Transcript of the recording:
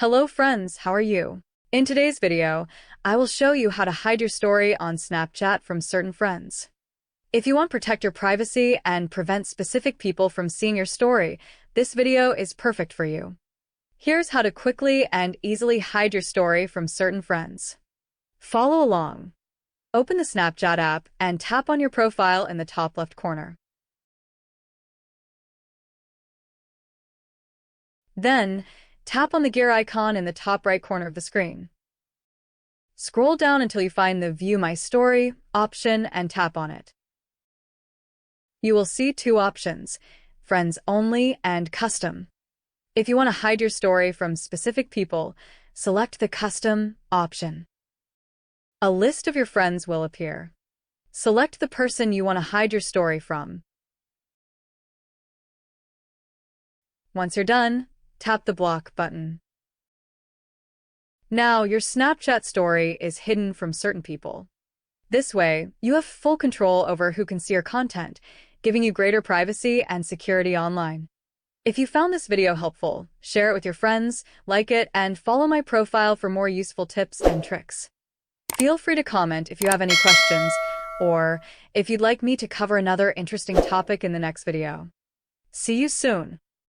Hello friends, how are you? In today's video, I will show you how to hide your story on Snapchat from certain friends. If you want to protect your privacy and prevent specific people from seeing your story, this video is perfect for you. Here's how to quickly and easily hide your story from certain friends. Follow along. Open the Snapchat app and tap on your profile in the top left corner. Then, tap on the gear icon in the top right corner of the screen. Scroll down until you find the View My Story option and tap on it. You will see two options, Friends Only and Custom. If you want to hide your story from specific people, select the Custom option. A list of your friends will appear. Select the person you want to hide your story from. Once you're done, tap the Block button. Now, your Snapchat story is hidden from certain people. This way, you have full control over who can see your content, giving you greater privacy and security online. If you found this video helpful, share it with your friends, like it, and follow my profile for more useful tips and tricks. Feel free to comment if you have any questions, or if you'd like me to cover another interesting topic in the next video. See you soon!